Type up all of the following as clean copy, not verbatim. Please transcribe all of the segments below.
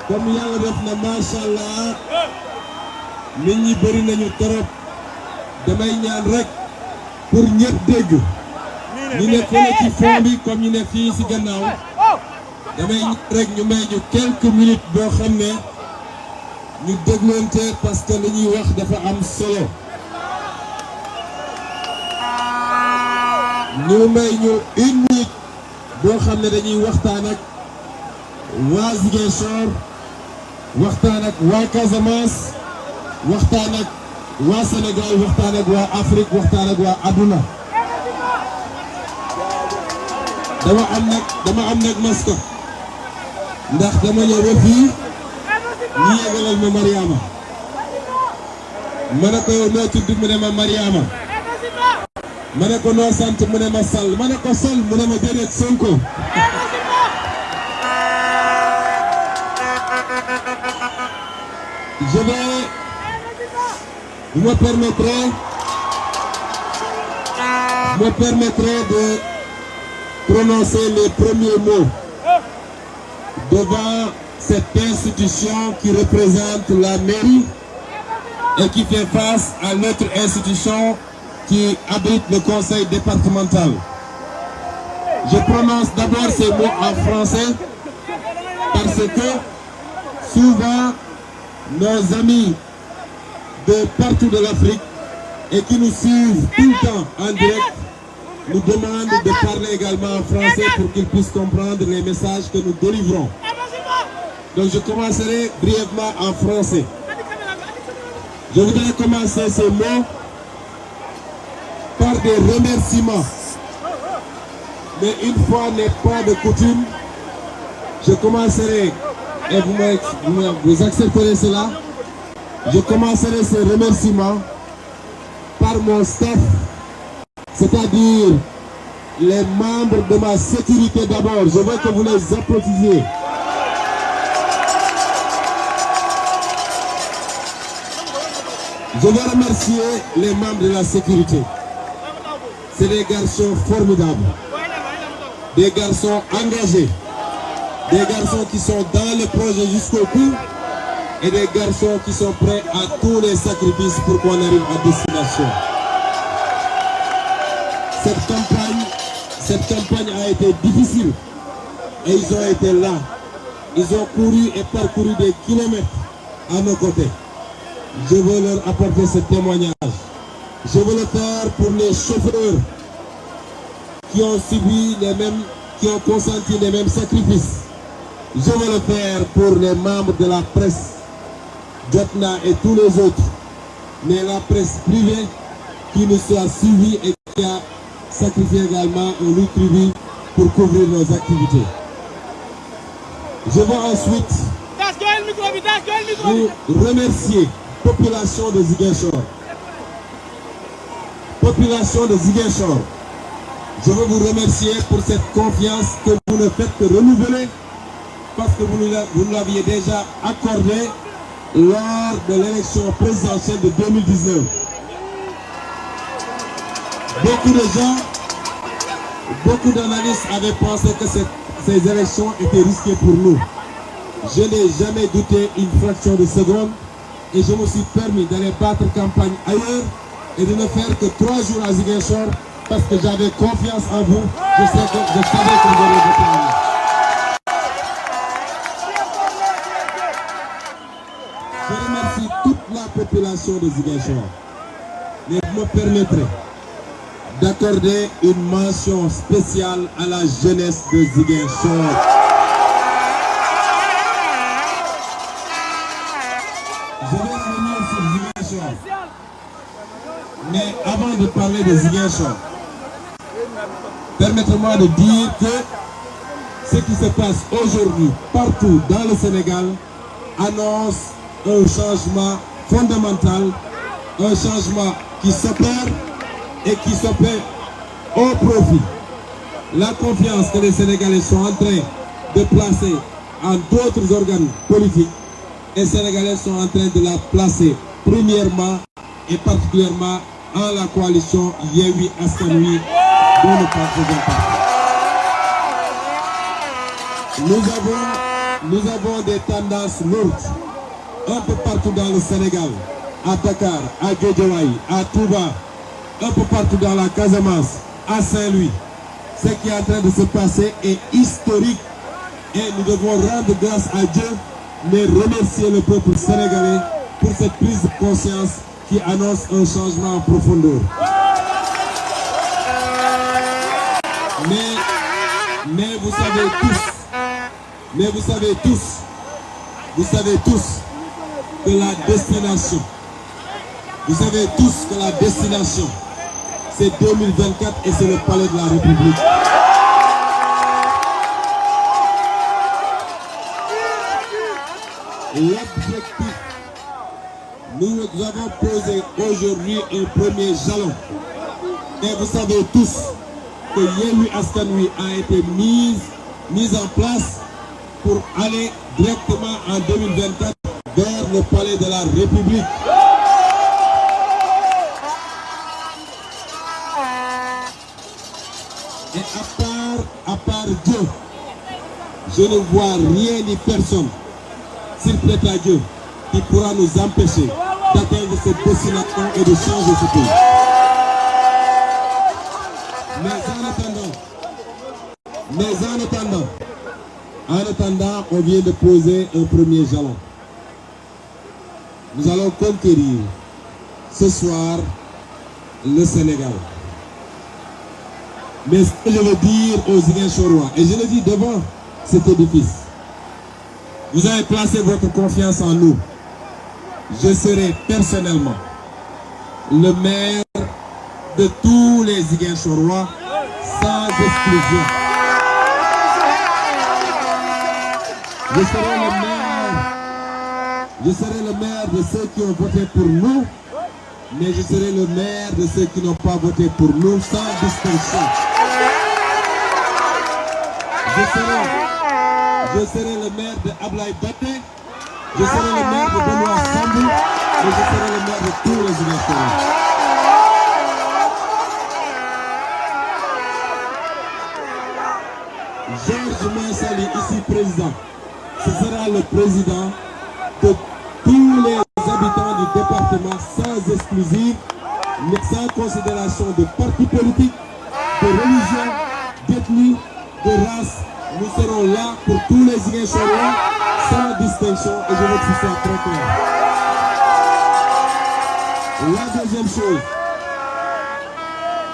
comme yàlla def na macha allah nit ñi bëri nañu trop damay ñaan rek pour ñëpp dégg ñu ne fële ci fond bi comme ñu ne fii ci gannaaw damay ñaan rek ñu may ñu quelques minutes boo xam ne ñu dégloonte parce que li ñuy wax dafa am solo ñu may ñu une minute boo xam ne dañuy waxtaan ak waa Ziguinchor waxtaan ak waa Casamance waxtaan ak waa Sénégal waxtaan ak waa Afrique waxtaan ak waa adduna dama am nag masque ndax dama ñëw ba fii ñu yegalal ma Mariama ma ne ko yow noo tudd mu ne ma Mariama ma ne ko noo sant mu ne ma Sall ma ne ko Sall mu ne ma déedéet Sonko je vais, vous me permettrez de prononcer les premiers mots devant cette institution qui représente la mairie et qui fait face à notre institution qui abrite le conseil départemental. Je prononce d'abord ces mots en français parce que souvent nos amis de partout de l'Afrique et qui nous suivent tout le temps en direct nous demandent de parler également en français pour qu'ils puissent comprendre les messages que nous délivrons. Donc je commencerai brièvement en français. Je voudrais commencer ces mots par des remerciements. Mais une fois n'est pas de coutume, je commencerai, et vous accepterez cela, je commencerai ces remerciements par mon staff, c'est-à-dire les membres de ma sécurité d'abord. Je veux que vous les applaudissiez. Je veux remercier les membres de la sécurité. C'est des garçons formidables, des garçons engagés, des garçons qui sont dans le projet jusqu'au bout et des garçons qui sont prêts à tous les sacrifices pour qu'on arrive à destination. Cette campagne a été difficile et ils ont été là. Ils ont couru et parcouru des kilomètres à nos côtés. Je veux leur apporter ce témoignage. Je veux le faire pour les chauffeurs qui ont subi les mêmes, qui ont consenti les mêmes sacrifices. Je veux le faire pour les membres de la presse, Jotna et tous les autres, mais la presse privée qui nous a suivis et qui a sacrifié également un lourd tribut pour couvrir nos activités. Je veux ensuite vous remercier, population de Ziguinchor. Population de Ziguinchor, je veux vous remercier pour cette confiance que vous ne faites que renouveler parce que vous nous l'aviez déjà accordé lors de l'élection présidentielle de 2019. Beaucoup de gens, beaucoup d'analystes avaient pensé que ces élections étaient risquées pour nous. Je n'ai jamais douté une fraction de seconde et je me suis permis d'aller battre campagne ailleurs et de ne faire que 3 jours à Ziguinchor parce que j'avais confiance en vous. Je savais que vous allez voter en moi. Je remercie toute la population de Ziguinchor. Mais vous me permettrez d'accorder une mention spéciale à la jeunesse de Ziguinchor. Je vais revenir sur Ziguinchor. Mais avant de parler de Ziguinchor, permettez-moi de dire que ce qui se passe aujourd'hui partout dans le Sénégal annonce un changement fondamental, un changement qui s'opère et qui s'opère au profit. La confiance que les Sénégalais sont en train de placer en d'autres organes politiques, les Sénégalais sont en train de la placer premièrement et particulièrement en la coalition Yewwi Askan Wi dont nous faisons partie. Nous avons nous avons des tendances lourdes un peu partout dans le Sénégal, à Dakar, à Guédiawaye, à Touba, un peu partout dans la Casamance, à Saint-Louis. Ce qui est en train de se passer est historique et nous devons rendre grâce à Dieu, mais remercier le peuple sénégalais pour cette prise de conscience qui annonce un changement en profondeur. Mais vous savez tous que la destination, c'est 2024 et c'est le palais de la République. L'objectif, nous avons posé aujourd'hui un premier jalon. Et vous savez tous que Yewwi Askan Wi a été mise en place pour aller directement en 2024 vers le palais de la République. Et à part Dieu, je ne vois rien ni personne, s'il plaît à Dieu, qui pourra nous empêcher d'atteindre cette destination et de changer ce pays. Mais en attendant, on vient de poser un premier jalon. Nous allons conquérir ce soir le Sénégal. Mais ce que je veux dire aux Ziguinchorois, et je le dis devant cet édifice, vous avez placé votre confiance en nous. Je serai personnellement le maire de tous les Ziguinchorois sans exclusion. Je serai le maire de ceux qui ont voté pour nous, mais je serai le maire de ceux qui n'ont pas voté pour nous sans distinction. Je serai le maire de Ablaye Baté, je serai le maire de Benoît Sambou et je serai le maire de tous les Ziguinchorois. Georges Mansali, ici président, ce sera le président de tous les habitants du département sans exclusive, mais sans considération de parti politique, de religion, d'ethnie, de race. Nous serons là pour tous les Ziguinchorois sans distinction et je veux que ce soit très clair.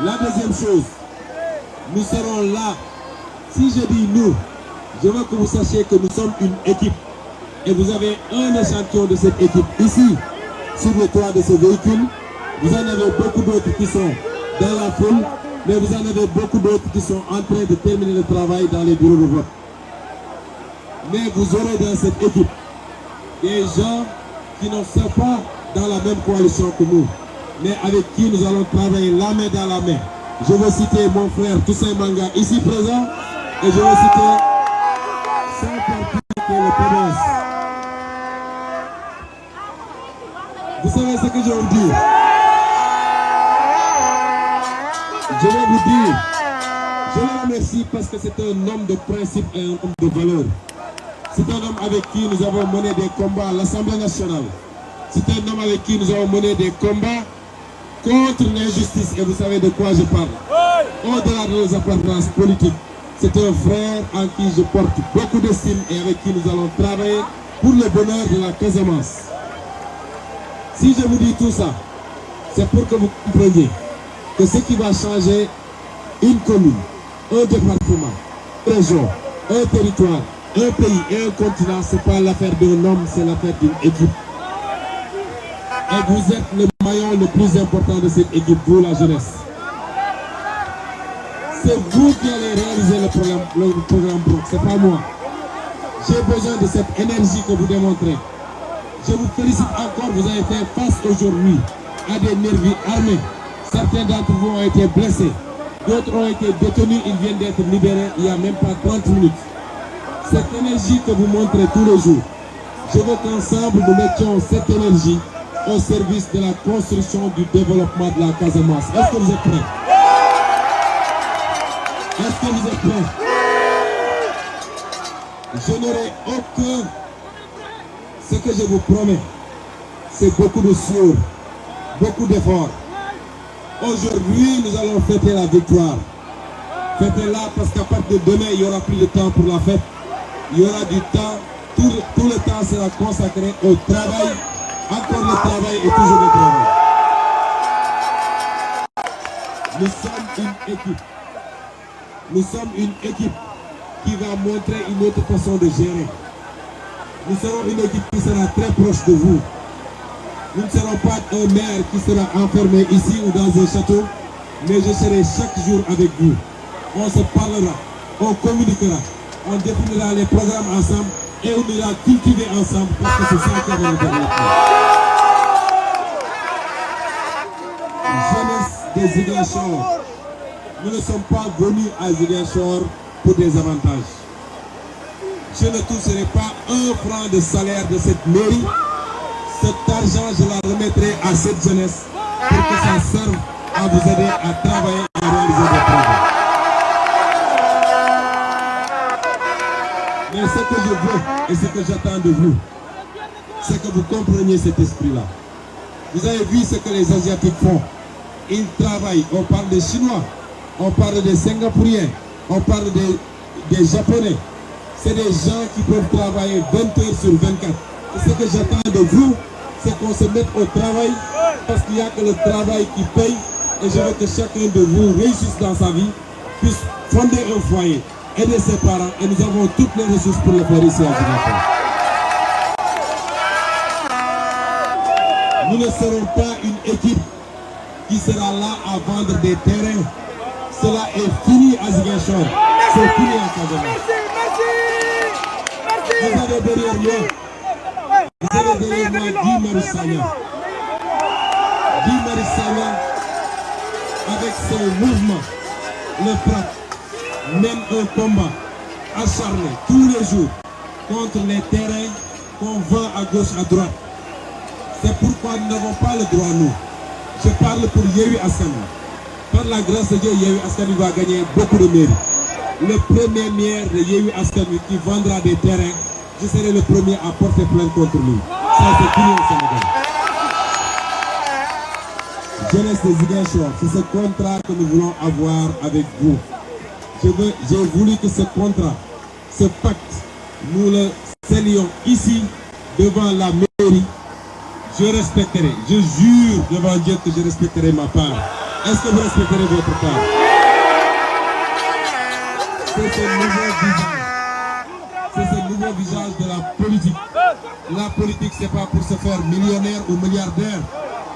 La deuxième chose, nous serons là. Si je dis nous, je veux que vous sachiez que nous sommes une équipe. Et vous avez un échantillon de cette équipe ici, sur le toit de ce véhicule. Vous en avez beaucoup d'autres qui sont dans la foule, mais vous en avez beaucoup d'autres qui sont en train de terminer le travail dans les bureaux de vote. Mais vous aurez dans cette équipe des gens qui ne sont pas dans la même coalition que nous, mais avec qui nous allons travailler la main dans la main. Je veux citer mon frère Toussaint Manga ici présent, et je veux citer son parti qui est le PDS. Vous savez ce que je vais vous dire? Je vais vous dire, je le remercie parce que c'est un homme de principe et un homme de valeur. C'est un homme avec qui nous avons mené des combats à l'Assemblée nationale. C'est un homme avec qui nous avons mené des combats contre l'injustice. Et vous savez de quoi je parle. Au-delà de nos appartenances politiques, c'est un frère en qui je porte beaucoup d'estime et avec qui nous allons travailler pour le bonheur de la Casamance. Si je vous dis tout ça, c'est pour que vous compreniez que ce qui va changer une commune, un département, une région, un territoire, un pays et un continent, ce n'est pas l'affaire d'un homme, c'est l'affaire d'une équipe. Et vous êtes le maillon le plus important de cette équipe, vous la jeunesse. C'est vous qui allez réaliser le programme Brock, c'est pas moi. J'ai besoin de cette énergie que vous démontrez. Je vous félicite encore, vous avez fait face aujourd'hui à des nervis armés. Certains d'entre vous ont été blessés, d'autres ont été détenus, ils viennent d'être libérés il n'y a même pas 30 minutes. Cette énergie que vous montrez tous les jours, je veux qu'ensemble nous mettions cette énergie au service de la construction du développement de la Casamance. Est-ce que vous êtes prêts? Est-ce que vous êtes prêts? Je n'aurai aucun. Ce que je vous promets, c'est beaucoup de sueur, beaucoup d'efforts. Aujourd'hui, nous allons fêter la victoire. Fêtez-la parce qu'à partir de demain, il n'y aura plus de temps pour la fête. Il y aura du temps. Tout le temps sera consacré au travail. Encore le travail et toujours le travail. Nous sommes une équipe. Nous sommes une équipe qui va montrer une autre façon de gérer. Nous serons une équipe qui sera très proche de vous. Nous ne serons pas un maire qui sera enfermé ici ou dans un château, mais je serai chaque jour avec vous. On se parlera, on communiquera, on définira les programmes ensemble et on ira cultiver ensemble parce que c'est ça qui va nous développer. Jeunesse des Ziguinchor, nous ne sommes pas venus à Ziguinchor pour des avantages. Je ne toucherai pas un franc de salaire de cette mairie. Cet argent, je la remettrai à cette jeunesse pour que ça serve à vous aider à travailler et à réaliser des projets. Mais ce que je veux et ce que j'attends de vous, c'est que vous compreniez cet esprit-là. Vous avez vu ce que les Asiatiques font. Ils travaillent. On parle des Chinois, on parle des Singapouriens, on parle des Japonais. C'est des gens qui peuvent travailler 20 heures sur 24. Et ce que j'attends de vous, c'est qu'on se mette au travail, parce qu'il n'y a que le travail qui paye. Et je veux que chacun de vous réussisse dans sa vie, puisse fonder un foyer, aider ses parents, et nous avons toutes les ressources pour le faire ici à Ziguinchor. Nous ne serons pas une équipe qui sera là à vendre des terrains. Cela est fini à Ziguinchor. C'est fini à Casamance. Vous avez derrière moi, Guy Marius Sagna. Guy Marius Sagna, avec son mouvement, le FRAPP, mène un combat acharné tous les jours contre les terrains qu'on vend à gauche, à droite. C'est pourquoi nous n'avons pas le droit, nous. Je parle pour Yewwi Askan Wi. Par la grâce de Dieu, Yewwi Askan Wi va gagner beaucoup de mairies. Le premier maire de Yewwi Askan Wi qui vendra des terrains, je serai le premier à porter plainte contre lui. Ça, c'est fini au Sénégal. Jeunesse de Ziguinchor, c'est ce contrat que nous voulons avoir avec vous. J'ai voulu que ce contrat, ce pacte, nous le scellions ici, devant la mairie. Je respecterai, je jure devant Dieu que je respecterai ma part. Est-ce que vous respecterez votre part? C'est ce nouveau visage. C'est ce nouveau visage de la politique. La politique, c'est pas pour se faire millionnaire ou milliardaire.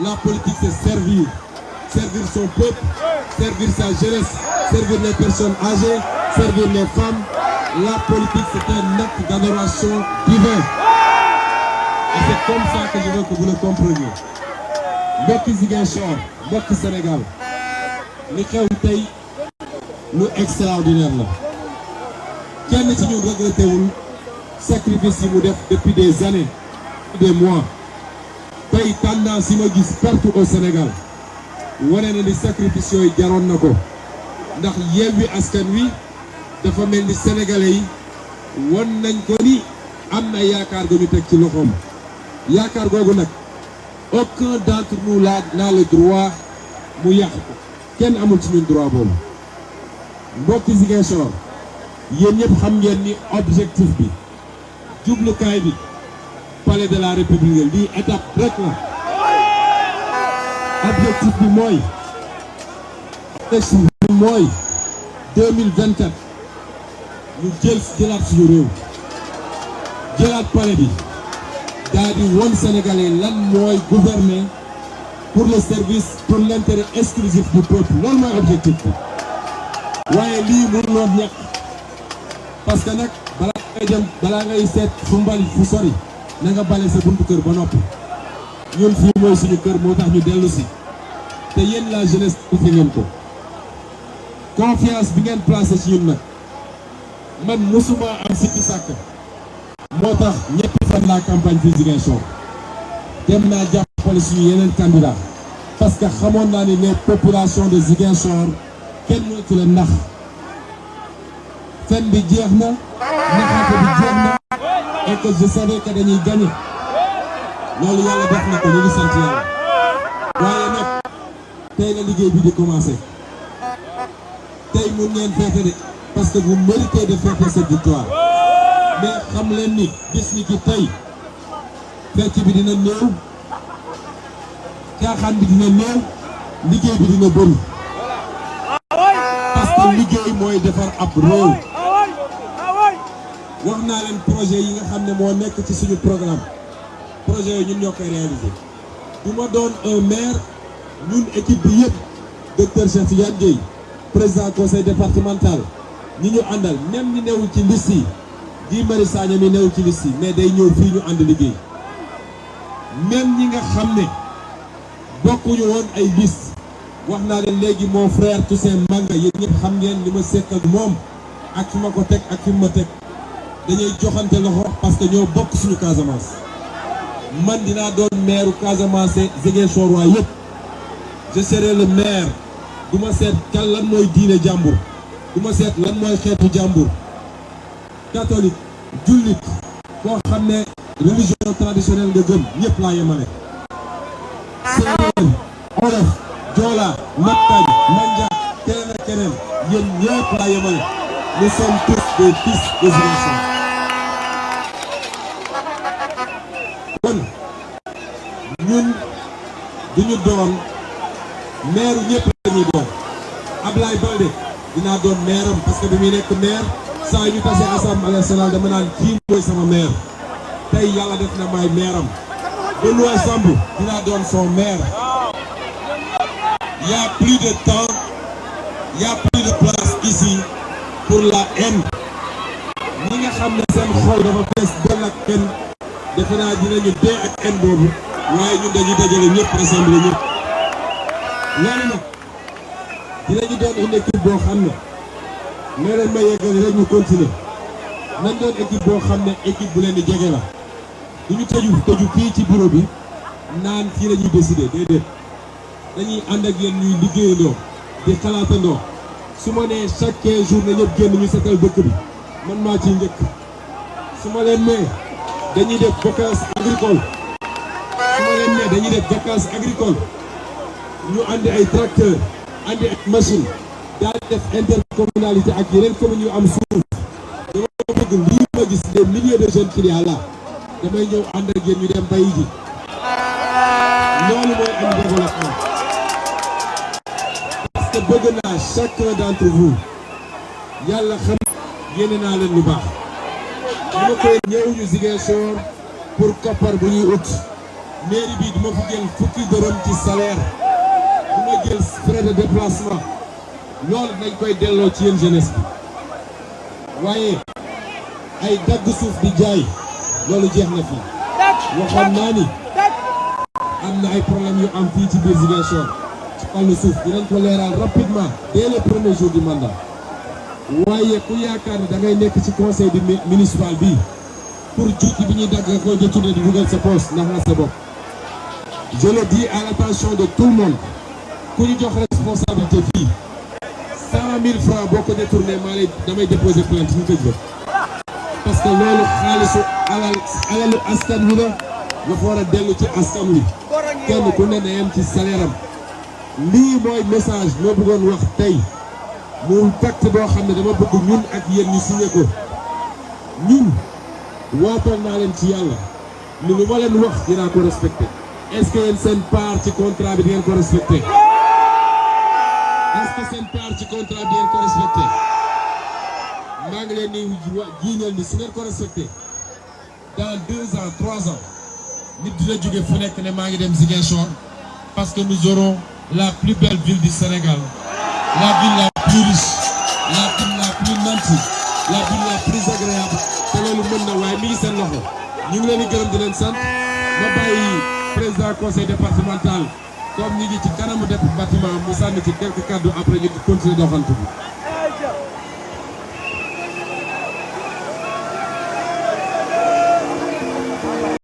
La politique, c'est servir. Servir son peuple, servir sa jeunesse, servir les personnes âgées, servir les femmes. La politique, c'est un acte d'adoration divin. Et c'est comme ça que je veux que vous le compreniez. Mbokki Ziguinchor, mbokki Sénégal, li xew tey lu extraordinaire la. Kenn ci ñu regretté wul sacrifice yi mu def depuis des années, des mois. Tey tendance yi ma gis partout au Sénégal wane na ni sacrifice yooyu jaroon na ko. Ndax Yewwi Askan Wi dafa mel ni sénégalais yi won nañ ko ni am na yaakaar gu ñu teg ci loxoom. Yaakaar googu nag aucun d'entre nous n'a le droit mu yàq ko. Kenn amul ci ñun droit boobu. Mbokki Ziguinchor, yéen ñëpp xam ngeen ni objectif bi, jublukaay bi, palais de la République lii étape rek la. Objectif bi mooy 2024 ñu jëlaat suñu réew, jëlaat palais bi. Daal di won Sénégalais lan mooy gouverner pour le service, pour l'intérêt exclusif du peuple. Loolu mooy objectif bi. Waaye lii mënuloon ñàkk parce que nag balaa ngay seet fu mbali fu sori na nga bale sa buntu kër ba noppi. Ñun fii mooy suñu kër moo tax ñu dellu si te yéen la jeunesse fi ngeen ko. Confiance bi ngeen placé ci ñun nag man musuma am sikki sàkk. Moo tax ñetti fan la campagne fii Ziguinchor dem naa jàppale suñu yeneen candidat parce que xamoon naa ni les populations de Ziguinchor kenn mënatu leen nax fen bi jeex na naxaate bi jeex na et que je savais que dañuy gagner loolu yàlla def na ko ñu ngi sant yàlla waaye nag tey la liggéey bi di commencer tey mun ngeen fête de parce que vous méritez de fêter cette victoire mais xam leen ni bis ni ki tey fecc bi dina néew caaxaan bi dina néew liggéey bi dina bëri parce que liggéey mooy defar ab réew wax naa leen projet yi nga xam ne moo nekk ci suñu programme projet yooyu ñun ñoo koy réaliser du ma doon un maire ñun équipe bi yëpp docteur Cheikh Tidiane Dièye président conseil départemental ñi ñu àndal même ñi newul ci liste yi Guy Marius Sagna mi newul ci liste yi mais day ñëw fii ñu ànd liggéey même ñi nga xam ne bokkuñu woon ay liste wax naa leen léegi mon frère Toussaint Manga yéen ñëpp xam ngeen li ma sekk ak moom ak fi ma ko teg ak fi ma teg dañuy joxante loxo parce que ñoo bokk suñu Casamance man dinaa doon maire Casamance Ziguinchor waa yëpp je serai le maire du ma seet kan lan mooy diine jàmbur du ma seet lan mooy xeetu jàmbur catholique jullit koo xam ne religion traditionnelle nga gëm ñëpp laa yemale séeréer olof joola makkañ manja keneen ak keneen yéen ñëpp laa yemale nous sommes tous des fils de Ziguinchor kon ñun duñu doon maire ñëpp lañuy doon Ablaye Baldé dinaa doon maire am parce que bi muy nekk maire saa ñu tase assemblée nationale dama naan kii mooy sama maire tey yàlla def na may maire am Benoît Sambou dinaa doon son maire y a plus de temps y a plus de place ici pour la haine ñi nga xam ne seen xol dafa fees dell ak haine defe naa dinañu dee ak haine boobu waaye ñun dañuy dajale ñëpp rassemblé ñëpp loolu nag dinañu doon une équipe boo xam ne nee leen ma yeggali rek ñu continuer nañ doon équipe boo xam ne équipe bu leen di jege la du ñu tëju fii ci bureau bi naan fii la ñuy décider déedéet dañuy ànd ak yéen ñuy liggéeyandoo di xalaatandoo su ma nee chaque 15 jours na ñëpp génn ñu setal dëkk bi man maa ciy njëkk su ma leen nee dañuy def vacances agricoles su ma leen nee dañuy def vacances agricoles ñu andi ay tracteurs andi ay machines daal def intercommunalité ak yeneen communes yu am suuf dama bëgg lii ma gis des milliers de jeunes qu'il y a là damay ñëw ànd ak yéen ñu dem bay ji loolu mooy am développement parce que bëgg naa chacun d'entre vous yàlla xam yéene naa leen lu baax dama koy ñëwuñu Ziguinchor pour koppar bu ñuy ut mairie bi duma fi jël fukki dërëm ci salaire duma jël frais de déplacement loolu dañ koy delloo ci yéen jeunesse bi waaye ay dagg suuf di jaay loolu jeex na fii waxoon naa ni am na ay problème yu am fii ci biir Ziguinchor ci wàllu suuf dinañ ko leeral rapidement dès le premier jour du mandat waaye ku yaakaar ne da ngay nekk ci conseil du municipal bi pour juuti bi ñuy dagg nga koy détourné di dugal sa poche ndax na sa bopp je le dis à l'attention de tout le monde ku ñu jox responsabilité fii 100 000 francs boo ko détourné maa lay damay déposer plainte ñu tëj la parce que loolu xaalisu alalu askan wi la dafa war a dellu ci askan wi kenn ku ne na yem ci salaire am lii mooy message moo bëggoon wax tey mu pacte boo xam ne dama bëgg ñun ak yéen ñu signé ko ñun waatal naa leen ci yàlla ni lu ma leen wax dinaa ko respecté est-ce que yéen seen part ci contrat bi di ngeen ko respecté est-ce que seen part ci contrat bi di ngeen ko respecté maa ngi leen di jiiñal ni su ngeen ko respecté dans 2 ans 3 ans nit dina jóge fu nekk ne maa ngi dem Ziguinchor parce que nous aurons la plus belle ville du Sénégal, la ville la plus riche, la ville la plus nantie, la ville la plus agréable te loolu mën na waaye mi ngi seen loxo ñu ngi leen di gërëm di leen sant ma bàyyi président conseil départemental comme ñi ngi ci kanamu bâtiment mu sànni ci quelques kàddu après ñu continuer doxantu bi.